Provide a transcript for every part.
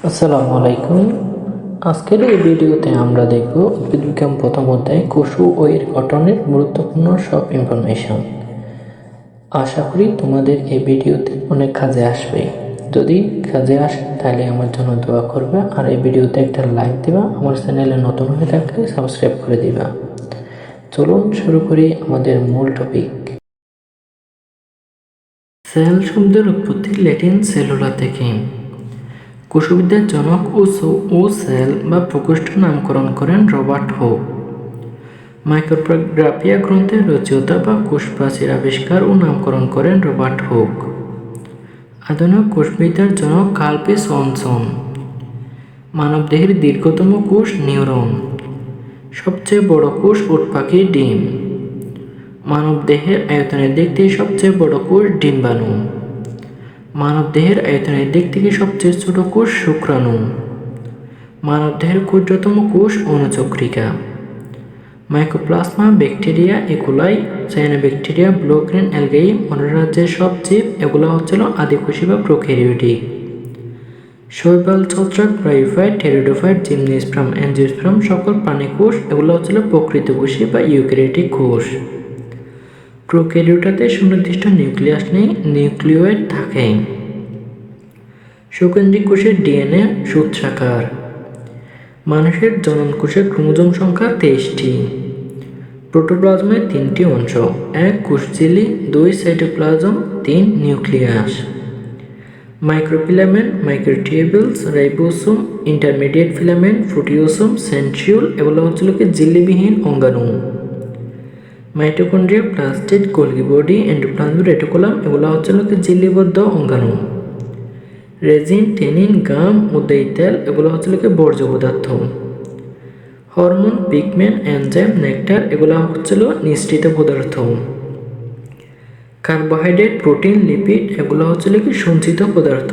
আসসালামু আলাইকুম। আজকের এই ভিডিওতে আমরা দেখব উদ্ভিদ বিজ্ঞান প্রথম অধ্যায় কোষ ও এর গঠনের গুরুত্বপূর্ণ সব ইনফরমেশন। আশা করি তোমাদের এই ভিডিওতে অনেক কাজে আসবে। যদি কাজে আসে তাহলে আমার জন্য দোয়া করবে, আর এই ভিডিওতে একটা লাইক দিবা, আমার চ্যানেলে নতুন হয়ে থাকলে সাবস্ক্রাইব করে দিবা। চলুন শুরু করি আমাদের মূল টপিক। সেল শব্দের উৎপত্তি ল্যাটিন সেলুলা থেকে। কোষবিদ্যার জনক ও সেল বা প্রকোষ্ঠ নামকরণ করেন রবার্ট হুক। মাইক্রোগ্রাফিয়া গ্রন্থের রচয়িতা বা কোষ প্রাচীর আবিষ্কার ও নামকরণ করেন রবার্ট হুক। আধুনিক কোষবিদ্যার জনক কার্ল পি সোয়ানসন। মানবদেহের দীর্ঘতম কোষ নিউরন। সবচেয়ে বড় কোষ উট পাখির ডিম। মানবদেহের আয়তনের দিক থেকে সবচেয়ে বড় কোষ ডিম্বাণু। মানবদেহের আয়তনের দিক থেকে সবচেয়ে ছোট কোষ শুক্রাণু। মানবদেহের ক্ষুদ্রতম কোষ অণুচক্রিকা। Mycoplasma, bacteria, E coli, cyanobacteria, blue green algae, মনোরাজ্যের সব জীব এগুলো হচ্ছিল আদিকোষী বা প্রোক্যারিওটিক। শৈবাল, ছত্রাক, ব্রায়োফাইট, টেরিডোফাইট, জিমনোস্পার্ম, অ্যাঞ্জিওস্পার্ম সকল প্রাণী কোষ এগুলো হচ্ছিল প্রকৃতকোষী বা ইউক্যারিওটিক কোষ। প্রোক্যারিওটাতে সুনির্দিষ্ট নিউক্লিয়াস নেই, নিউক্লিওয়েড থাকে। সুকেন্দ্রিক কোষের ডিএনএ সূত্রাকার। মানুষের জনন কোষের ক্রোমোজোম সংখ্যা 23টি। প্রোটোপ্লাজমের 3টি অংশ: 1 কোষঝিল্লি, 2 cytoplasm, 3 nucleus. Microfilament, microtubules, ribosome, intermediate filament, proteasome, centriole এগুলো হচ্ছিল কি ঝিল্লিবিহীন অঙ্গাণু। Mitochondria, plastid, Golgi body, endoplasmic reticulum এগুলো হচ্ছিল কি ঝিল্লিবদ্ধ অঙ্গাণু। রেজিন, টেনিন, গাম, উদ্যায়ী তেল এগুলো হচ্ছিল কি বর্জ্য পদার্থ। হরমোন, পিগমেন্ট, এনজাইম, নেকটার এগুলো হচ্ছিল নিঃসৃত পদার্থ। কার্বোহাইড্রেট, প্রোটিন, লিপিড এগুলো হচ্ছিল কি সঞ্চিত পদার্থ।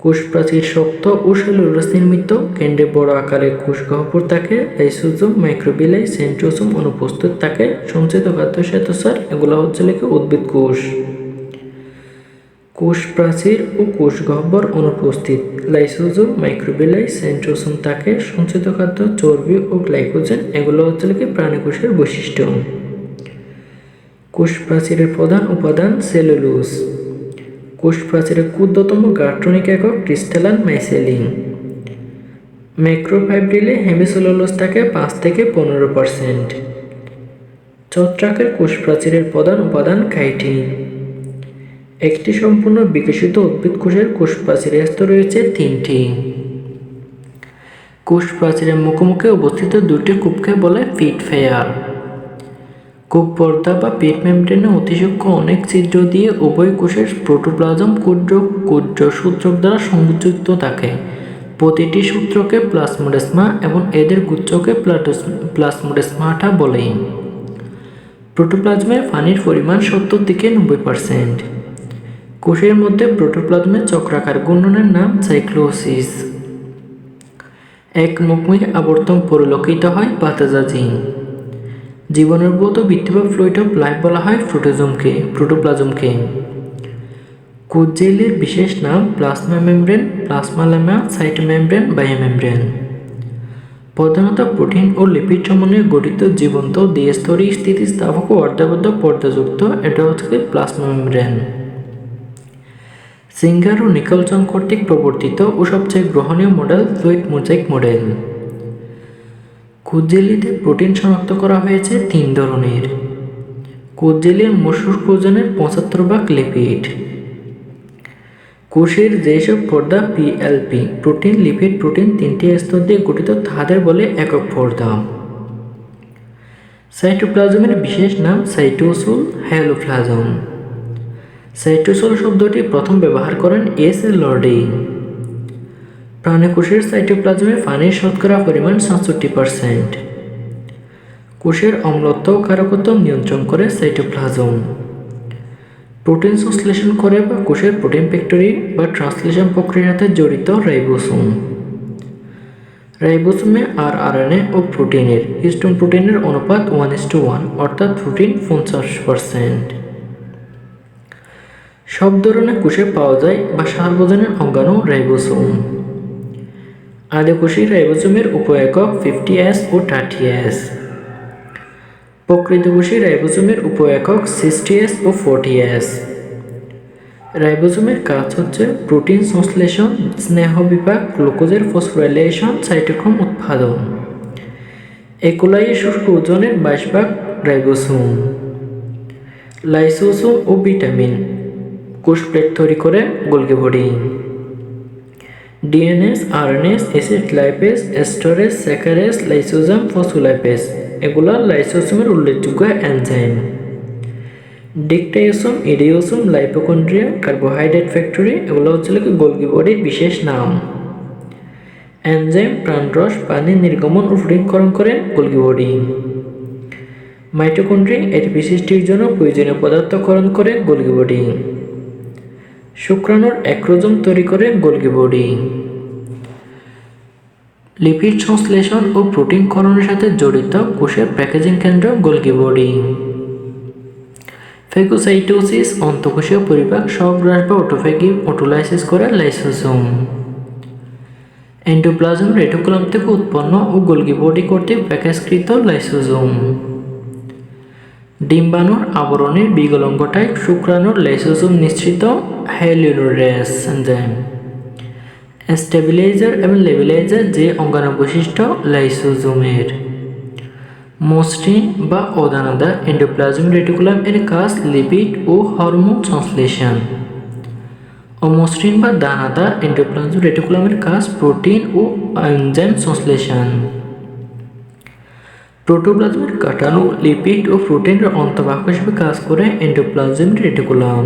কোষ প্রাচীর শক্ত ও সেলুলোজ নির্মিত, কেন্দ্রে বড় আকারের কোষ গহ্বর থাকে, লাইসোজোম, মাইক্রোবিলাই, সেন্ট্রোসোম অনুপস্থিত থাকে। সঞ্চিত খাদ্য শ্বেতসার এগুলো হচ্ছিল কি উদ্ভিদ কোষ। কোষ প্রাচীর ও কোষ গহ্বর অনুপস্থিত, লাইসোজোম, মাইক্রোবিলাই, সেন্ট্রোসোম থাকে। সঞ্চিত খাদ্য চর্বি ও গ্লাইকোজেন এগুলো হচ্ছিল কি প্রাণী কোষের বৈশিষ্ট্য। কোষ প্রাচীরের প্রধান উপাদান সেলুলোজ। কোষ প্রাচীরের ক্ষুদ্রতম গাঠনিক একক ক্রিস্টালান মাইসেলিন। ম্যাক্রোফাইব্রিলে হেমিসেলুলোজ থাকে 5 থেকে 15%। ছত্রাকের কোষ প্রাচীরের প্রধান উপাদান কাইটিন। একটি সম্পূর্ণ বিকশিত উদ্ভিদ কোষের কোষ প্রাচীরের স্তর রয়েছে 3টি। কোষ প্রাচীরের মুখোমুখি অবস্থিত 2টি কূপকে বলে পিট ফেয়ার। কূপ পর্দা বা পিট মেমব্রেনে অতি সূক্ষ্ম অনেক ছিদ্র দিয়ে উভয় কোষের প্রোটোপ্লাজম ক্ষুদ্র ক্ষুদ্র সূত্রক দ্বারা সংযুক্ত থাকে। প্রতিটি সূত্রকে প্লাজমোডেসমা এবং এদের গুচ্ছকে প্লাজমোডেসমাটা বলে। প্রোটোপ্লাজমের পানির পরিমাণ 70 থেকে 90%। কোষের মধ্যে প্রোটোপ্লাজমের চক্রাকার ঘূর্ণনের নাম সাইক্লোসিস। একমুখী আবর্তন পরিলক্ষিত হয় বাতাজাজিং। জীবনির্ভূত বৃত্তি বা ফ্লুইড অফ লাইফ বলা হয় প্রোটোপ্লাজমকে। কোষঝিল্লির বিশেষ নাম প্লাজমা মেমব্রেন, প্লাজমা ল্যামেলা, সাইটোমেমব্রেন, বায়োমেমব্রেন। প্রধানত প্রোটিন ও লিপিড সমন্বয়ে গঠিত জীবন্ত দ্বিস্তরী স্থিতিস্থাপক ও অর্ধবদ্ধ পর্দাযুক্ত এটা হচ্ছে প্লাজমা মেমব্রেন। সিঙ্গার ও নিকলসন কর্তৃক প্রবর্তিত ও সবচেয়ে গ্রহণীয় মডেল ফ্লুইড মোজাইক মডেল। কোষঝিল্লিতে প্রোটিন শনাক্ত করা হয়েছে 3 ধরনের। কোষঝিল্লির মোট শুষ্ক ওজনের 75% লিপিড। কোষের যেসব পর্দা পিএলপি প্রোটিন, লিপিড, প্রোটিন 3টি স্তর দিয়ে গঠিত তাদের বলে একক পর্দা। সাইটোপ্লাজমের বিশেষ নাম সাইটোসোল, হাইলোপ্লাজম। সাইটোসোল শব্দটি প্রথম ব্যবহার করেন এস.এ. লর্ডে। প্রাণীকোষের সাইটোপ্লাজমে পানির শতকরা পরিমাণ 67%। কোষের অম্লত্ব ও ক্ষারকত্ব নিয়ন্ত্রণ করে সাইটোপ্লাজম। প্রোটিন সংশ্লেষণ করে বা কোষের প্রোটিন ফ্যাক্টরি বা ট্রান্সলেশন প্রক্রিয়ার সাথে জড়িত রাইবোসোম। রাইবোসোমে আরএনএ ও প্রোটিনের হিস্টোন প্রোটিনের অনুপাত 1:1, অর্থাৎ প্রোটিন 50%। সব ধরনের কোষে পাওয়া যায় বা সার্বজনীন অঙ্গাণু রাইবোসোম। আদিকোষী রাইবোজোমের উপ-একক 50S ও 30S। প্রকৃতকোষী রাইবোজোমের উপ-একক 60S ও 40S। রাইবোজোমের কাজ হচ্ছে প্রোটিন সংশ্লেষণ, স্নেহ বিপাক, গ্লুকোজের ফসফোরাইলেশন, সাইটোক্রোম উৎপাদন। একোলাইয়ে শুষ্ক ওজনের 22 রাইবোসোম। লাইসোসোম ও ভিটামিন কোষ প্লেট তৈরি করে Golgi body. DNase, RNase, acid lipase, esterase, saccharase, lysozyme, phospholipase এগুলো লাইসোসোমের উল্লেখযোগ্য enzyme. Dictyosome, idiosome, lipochondria, carbohydrate factory এগুলো হচ্ছে গোলগি বডির বিশেষ নাম। এনজাইম প্রাণরস, পানি নির্গমন ও প্রোটিনকরণ করে গোলগি বডি। মাইটোকন্ড্রিয়া এটিপি সৃষ্টির জন্য প্রয়োজনীয় পদার্থকরণ করে গোলগি বডি। শুক্রাণুর অ্যাক্রোজোম তৈরি করে গোলগি বডি। লিপিড সংশ্লেষণ ও প্রোটিনকরণের সাথে জড়িত কোষের প্যাকেজিং কেন্দ্র গোলগি বডি। ফেগোসাইটোসিস অন্তঃকোষীয় পরিপাক, স্বগ্রাস বা অটোফেগি অটোলাইসিস করে লাইসোসোম। এন্ডোপ্লাজম রেটিকুলাম থেকে উৎপন্ন ও গোলগি বডি কর্তৃক প্যাকেজকৃত লাইসোসোম। ডিম্বাণুর আবরণের বিগলন ঘটায় শুক্রাণুর লাইসোসোম নিঃসৃত হাইয়ালুরোনেজ এনজাইম। স্টেবিলাইজার এবং লেবিলাইজার যে অঙ্গাণু বৈশিষ্ট্য লাইসোসোমের। মসৃণ বা অদানাদার এন্ডোপ্লাজম রেটিকুলাম এর কাজ লিপিড ও হরমোন সংশ্লেষণ। অমসৃণ বা দানাদার এন্ডোপ্লাজম রেটিকুলামের কাজ প্রোটিন ও এনজাইম সংশ্লেষণ। প্রোটোপ্লাজমের কাঠামো লিপিড ও প্রোটিনের অন্তর্বাহক হিসেবে কাজ করে এন্ডোপ্লাজম রেটিকুলাম।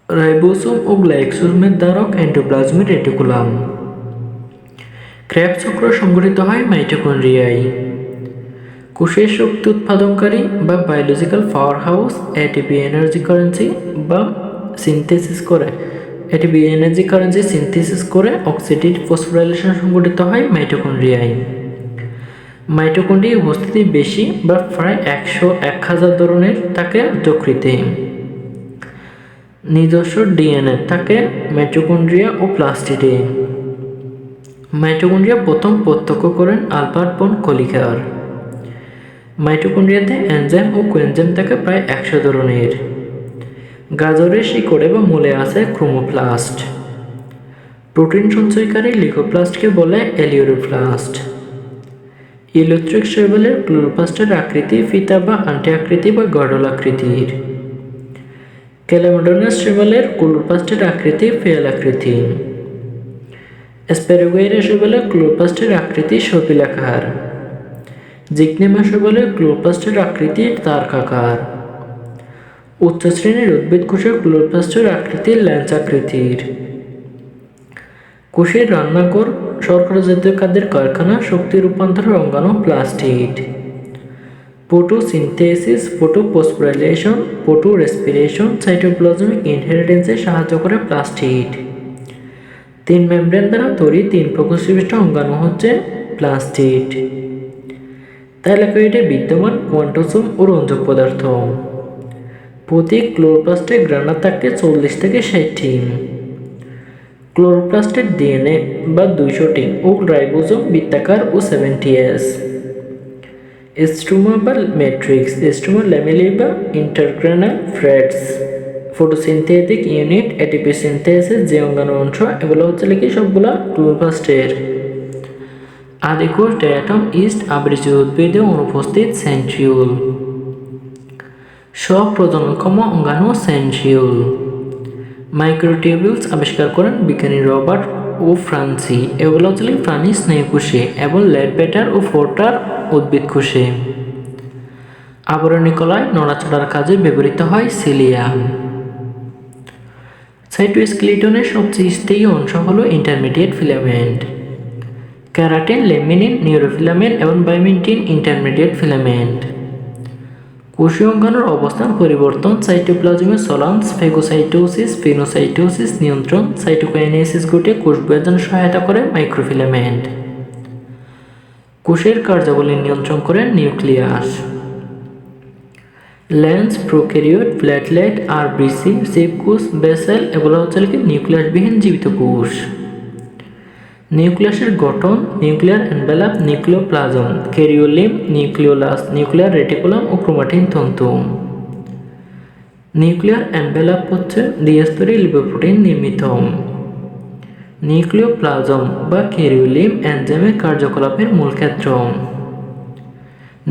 রাইবোসোম ও গ্লাইকোজোমের দ্বারক এন্ডোপ্লাজমিক রেটিকুলাম। ক্রেবস চক্র সংঘটিত হয় মাইটোকন্ড্রিয়ায়। কোষের শক্তি উৎপাদনকারী বা biological power house ATP energy currency বা সিনথেসিস করে এটিপি এনার্জি কারেন্সি সিনথেসিস করে অক্সিডেটিভ ফসফোরাইলেশন সংঘটিত হয় মাইটোকন্ড্রিয়ায়। মাইটোকন্ড্রিয়ার উপস্থিতি বেশি বা প্রায় 1000 ধরনের থাকে যকৃতে। নিজস্ব ডিএনএ থাকে মাইটোকন্ড্রিয়া ও প্লাস্টিডে। মাইটোকন্ড্রিয়া প্রথম প্রত্যক্ষ করেন আলবার্ট ফন কলিকার। মাইটোকন্ড্রিয়াতে এনজাইম ও কোএনজাইম থাকে প্রায় 100 ধরনের। গাজরের শিকড়ে বা মূলে আছে ক্রোমোপ্লাস্ট। প্রোটিন সঞ্চয়কারী লিউকোপ্লাস্টকে বলে এলিউরোপ্লাস্ট। ইলেকট্রিক শৈবালের ক্লোরোপ্লাস্টের আকৃতি ফিতা বা আংটি আকৃতি বা গর্ডল আকৃতির। ক্যালামোডোনাস শৈবালের ক্লোরোপ্লাস্টের আকৃতি ফেয়াল আকৃতি। অ্যাসপারাগাইরা শৈবালের ক্লোরোপ্লাস্টের আকৃতি সর্পিলাকার। জিকনেমা শৈবালের ক্লোরোপ্লাস্টের আকৃতি তারকাকার। উচ্চ শ্রেণীর উদ্ভিদ কোষের ক্লোরোপ্লাস্টের আকৃতি ল্যান্স আকৃতির। কোষের রান্নাঘর, শর্করা জাতীয় খাদ্যের কারখানা, শক্তি রূপান্তরের অঙ্গাণু plastid. Photosynthesis, photophosphorylation, photo respiration, cytoplasmic ইনহেরিটেন্সে সাহায্য করে প্লাস্টিড। 3 মেমব্রেন দ্বারা তৈরি 3 প্রকোষ্ঠবিশিষ্ট অঙ্গাণু হচ্ছে প্লাস্টিড। থ্যালাকয়েডে বিদ্যমান কোয়ান্টোসোম ও রঞ্জক পদার্থ। প্রতি ক্লোরোপ্লাস্টে গ্রানার থাকে 40 থেকে 60টি। ক্লোরোপ্লাস্টের ডিএনএ বা 200টি ও রাইবোসোম বৃত্তাকার ও 70S। স্ট্রোমা বা ম্যাট্রিক্স, স্ট্রোমা ল্যামেলি বা intergranal threads. Photosynthetic unit, ATP synthesis যে অঙ্গাণু অংশ এগুলো হচ্ছে কি সবগুলা ক্লোরোপ্লাস্টের। আদিকোষ ডায়াটম ইস্ট আবৃত উদ্ভিদে অনুপস্থিত সেন্ট্রিওল। স্বপ্রজননক্ষম অঙ্গাণু সেন্ট্রিওল। মাইক্রোটিউবিউলস আবিষ্কার করেন বিজ্ঞানী রবার্ট ও ফ্রান্সি। এগুলো হচ্ছে প্রাণী স্নেহকোষে এবং লেডবেটার ও ফোর্টার উদ্ভিদ কোষে। আবরণী কলায় নড়াচড়ার কাজে ব্যবহৃত হয় সিলিয়াম। সাইটোস্কেলিটনের সবচেয়ে স্থায়ী অংশ হল ইন্টারমিডিয়েট ফিলামেন্ট। ক্যারাটিন, লেমিনিন, নিউরোফিলামেন্ট এবং বায়োমেন্টিন ইন্টারমিডিয়েট ফিলামেন্ট। কোষীয় অঙ্গাণুর অবস্থান পরিবর্তন, সাইটোপ্লাজমের চলান্স, ফেগোসাইটোসিস, ফিনোসাইটোসিস নিয়ন্ত্রণ, সাইটোকাইনেসিস ঘটিয়ে কোষ বিভাজনে সহায়তা করে মাইক্রোফিলামেন্ট। কোষের কার্যাবলী নিয়ন্ত্রণ করে nucleus. Lens, prokaryote, platelet, RBC, জীবকোষ, বেসেল এগুলো হচ্ছে নিউক্লিয়াসবিহীন জীবিত কোষ। নিউক্লিয়াসের গঠন nuclear envelope, nucleoplasm, karyolymph, nucleolus, nuclear reticulum ও ক্রোমাটিন তন্তু। নিউক্লিয়ার এনভেলাপ হচ্ছে দ্বিস্তরী লিপোপ্রোটিন নির্মিত। নিউক্লিওপ্লাজম বা ক্যারিওলিম এনজাইমের কার্যকলাপের মূল ক্ষেত্র।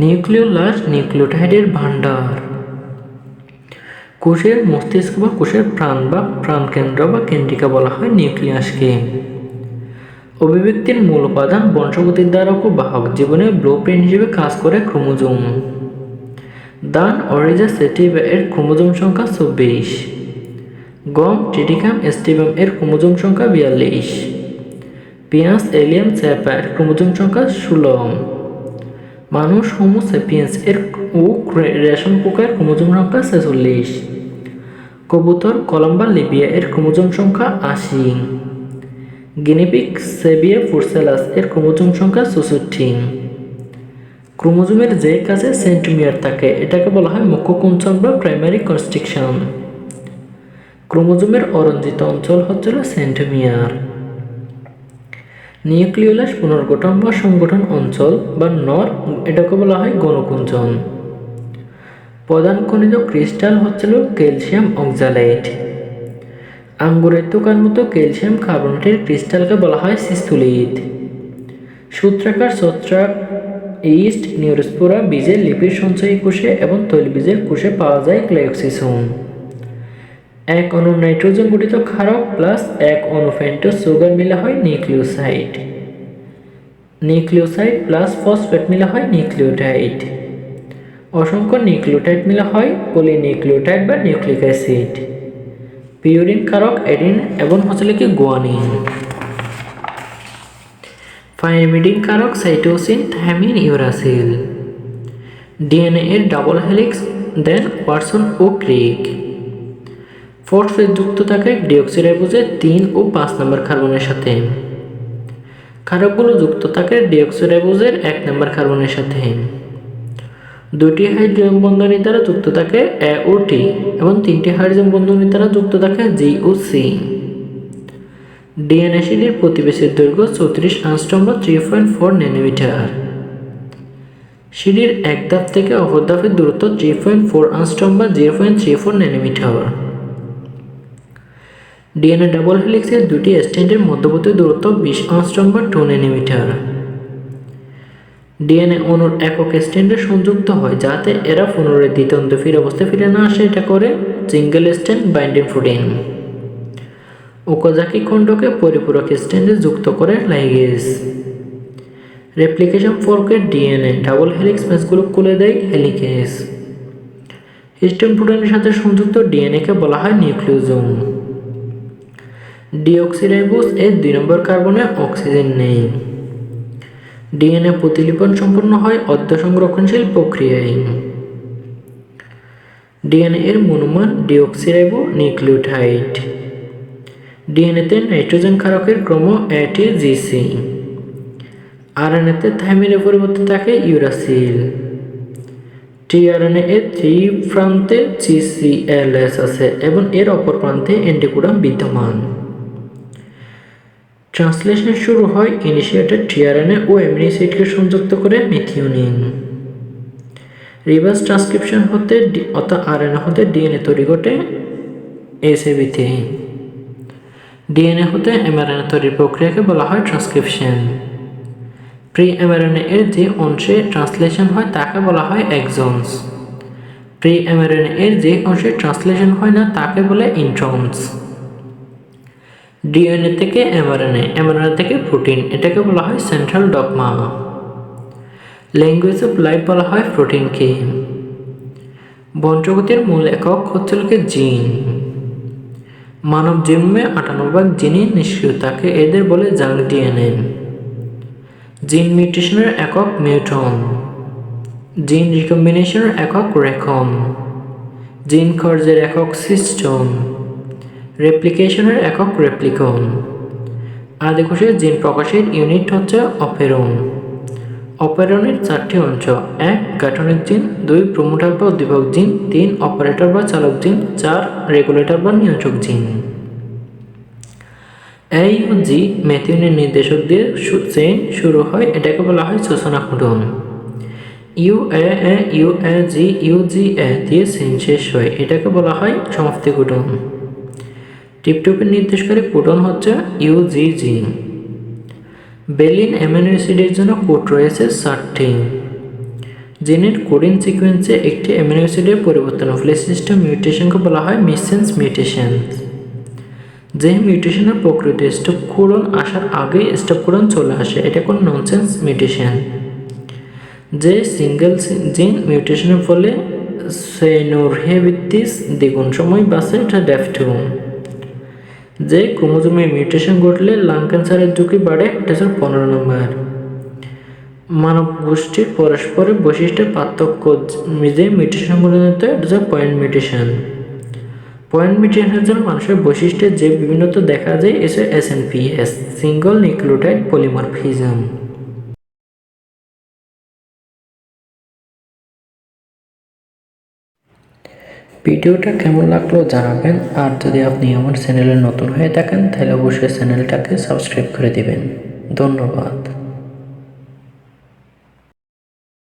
নিউক্লিওলাস নিউক্লিওটাইডের ভাণ্ডার। কোষের মস্তিষ্ক বা কোষের প্রাণ বা প্রাণকেন্দ্র বা কেন্দ্রিকা বলা হয় নিউক্লিয়াসকে। অভিব্যক্তির মূল উপাদান বংশগতির দ্বারক ও বাহক, জীবনের ব্লুপ্রিন্ট হিসেবে কাজ করে ক্রোমোজোম। দান অরিজা সেটিভা এর ক্রোমোজোম সংখ্যা 24। গম ট্রিটিকাম স্টিভাম এর ক্রোমোজোম সংখ্যা 42। পেঁয়াজ এলিয়াম স্যাপা এর ক্রোমোজোম সংখ্যা 16। মানুষ হোমো স্যাপিয়েন্স এর ও রেশম পোকার ক্রোমোজোম সংখ্যা 46। কবুতর কলম্বা লিবিয়া এর ক্রোমোজোম সংখ্যা 80। গিনিপিগ সেবিয়া ফুরসেলাস এর ক্রোমোজোম সংখ্যা 64। ক্রোমোজোমের যে কাজে সেন্ট্রোমিয়ার থাকে এটাকে বলা হয় মুখ্য কুঞ্চন বা প্রাইমারি কনস্ট্রিকশন। ক্রোমোজোমের অরঞ্জিত অঞ্চল হচ্ছিল সেন্ট্রোমিয়ার। নিউক্লিওলাস পুনর্গঠন বা সংগঠন অঞ্চল বা নর এটাকে বলা হয় গণকুঞ্চন। প্রধান খনিজ ক্রিস্টাল হচ্ছিল ক্যালসিয়াম অক্সালেট। আঙ্গুরের তোকার মতো ক্যালসিয়াম কার্বনেটের ক্রিস্টালকে বলা হয় সিস্তুলিট। সূত্রাকার ছত্রাক ইস্ট নিউরোস্পোরা বীজের লিপিড সঞ্চয়ী কোষে এবং তৈলবীজের কোষে পাওয়া যায় গ্লাইকোসিসোম। এক অণু নাইট্রোজেন গঠিত ক্ষারক প্লাস এক অণু পেন্টোজ সুগার মিলে হয় নিউক্লিওসাইড। নিউক্লিওসাইড প্লাস ফসফেট মিলে হয় নিউক্লিওটাইড। অসংখ্য নিউক্লিওটাইড মিলে হয় পলিনিউক্লিওটাইড বা নিউক্লিক অ্যাসিড। পিউরিন কারক এডিন এবং গুয়ানিন। পাইরিমিডিন কারক সাইটোসিন, থাইমিন, ইউরাসিল। ডিএনএ এর ডাবল হেলিক্স দেন ওয়াটসন ও ক্রিক। ফসফেট যুক্ত থাকে ডিঅক্সিরাইবোজের 3 ও 5 নম্বর কার্বনের সাথে। ক্ষারকগুলো যুক্ত থাকে ডিঅক্সিরাইবোজের 1 নম্বর কার্বনের সাথে। 2টি হাইড্রোজেন বন্ধনী দ্বারা যুক্ত থাকে এ ও টি এবং 3টি হাইড্রোজেন বন্ধনী দ্বারা যুক্ত থাকে জি ও সি। ডিএনএ সিডির প্রতিবেশীর দৈর্ঘ্য 34 অ্যাংস্ট্রম বা 3.4 ন্যানোমিটার। সিডির এক ধাপ থেকে অপর ধাপের দূরত্ব 3.4 অ্যাংস্ট্রম বা 0.34 ন্যানোমিটার। ডিএনএ ডাবল হেলিক্সের 2টি স্ট্র্যান্ডের মধ্যবর্তী দূরত্ব 20 অ্যাংস্ট্রম বা 2 ন্যানোমিটার। ডিএনএ অণুর একক স্ট্র্যান্ডে সংযুক্ত হয় যাতে এরা পুনরায় দ্বিতীয় অবস্থায় ফিরে না আসে, এটা করে single strand binding protein. Okazaki খণ্ডকে পরিপূরক স্ট্র্যান্ডে যুক্ত করে লাইগেজ। রেপ্লিকেশন ফর্কের ডিএনএ ডাবল হেলিক্স পেজগুলো খুলে দেয় হেলিকেজ। হিস্টোন প্রোটিনের সাথে সংযুক্ত ডিএনএকে বলা হয় নিউক্লিওজোম। ডিঅক্সিরাইবোজ এর 2 নম্বর কার্বনে অক্সিজেন নেই। ডিএনএ প্রতিলিপন সম্পন্ন হয় অর্ধ সংরক্ষণশীল প্রক্রিয়ায়। ডিএনএ এর মনোমার ডিঅক্সিরাইবো নিউক্লিওটাইড। ডিএনএতে নাইট্রোজেন ক্ষারকের ক্রম এটিজিসি। আরএনএতে থাইমিনের পরিবর্তে থাকে ইউরাসিল। টিআরএনএ এর 3 প্রান্তে সিসিএলএস আছে এবং এর অপর প্রান্তে অ্যান্টিকোডন বিদ্যমান। ট্রান্সলেশন শুরু হয় ইনিশিয়েটেড টিআরএনএ ও অ্যামিনো অ্যাসিডকে সংযুক্ত করে মিথিওনিন। রিভার্স ট্রান্সক্রিপশন হতে অর্থাৎ আরএনএ হতে ডিএনএ তৈরি ঘটে এসএবিতে। ডিএনএ হতে এমআরএনএ তৈরির প্রক্রিয়াকে বলা হয় ট্রান্সক্রিপশন। প্রি এমআরএনএ এর যে অংশে ট্রান্সলেশন হয় তাকে বলা হয় এক্সনস। প্রি এমআরএনএ এর যে অংশে ট্রান্সলেশন হয় না তাকে বলে ইন্ট্রনস। ডিএনএ থেকে এমআরএনএ, এমআরএনএ থেকে প্রোটিন, এটাকে বলা হয় central dogma. Language of life বলা হয় প্রোটিনকে। বংশগতির মূল একক হচ্ছে জিন। মানব জিনোমে 98 জিনই নিষ্ক্রিয় থাকে, এদের বলে জাঙ্ক ডিএনএ। জিন মিউটেশনের একক মিউটন। জিন রিকম্বিনেশনের একক রেকন। জিন খর্জের একক সিস্টোন। রেপ্লিকেশনের একক রেপ্লিকন। আদিকোষে জিন প্রকাশের ইউনিট হচ্ছে অপেরন। অপেরনের 4টি অংশ: 1 গাঠনিক জিন, 2 প্রমোটার বা উদ্দীপক জিন, 3 অপারেটর বা চালক জিন, 4 রেগুলেটর বা নিয়ন্ত্রক জিন। AUG মেথিওনিন নির্দেশক দিয়ে চেইন শুরু হয়, এটাকে বলা হয় সূচনা কোডন। UAA UAG UGA দিয়ে চেইন শেষ হয়, এটাকে বলা হয় সমাপ্তি কোডন। টিপটপের নির্দেশকারী কোডন হচ্ছে UGG। বেলিন অ্যামিনো অ্যাসিডের জন্য কোড রয়েছে 4টি। জিনের কোডিং সিকোয়েন্সে একটি অ্যামিনো অ্যাসিডের পরিবর্তন হলে সিস্টেম মিউটেশনকে বলা হয় মিসসেন্স মিউটেশন। যে মিউটেশনের প্রকৃতি স্টপ কোডন আসার আগেই স্টপ কোডন চলে আসে, এটা কোনো ননসেন্স মিউটেশন। যে সিঙ্গেল জিন মিউটেশনের ফলে সেনোরহেভিত্তিস দ্বিগুণ সময় বাঁচে, এটা ডেফ2। যে ক্রোমোজোমে মিউটেশন ঘটলে লাং ক্যান্সারের ঝুঁকি বাড়ে, এটা হচ্ছে 15 নম্বর। মানব গোষ্ঠীর পরস্পরের বৈশিষ্ট্যের পার্থক্য যে মিউটেশন পরিণত, এটা হচ্ছে পয়েন্ট মিউটেশন। পয়েন্ট মিউটেশনের জন্য মানুষের বৈশিষ্ট্যের যে বিভিন্নতা দেখা যায়, এসে SNPs সিঙ্গল নিউক্লিওটাইড পলিমরফিজম। ভিডিওটা কেমন লাগলো জানাবেন, আর যদি আপনি আমার চ্যানেলে নতুন হয়ে থাকেন তাহলে অবশ্যই চ্যানেলটাকে সাবস্ক্রাইব করে দিবেন। ধন্যবাদ।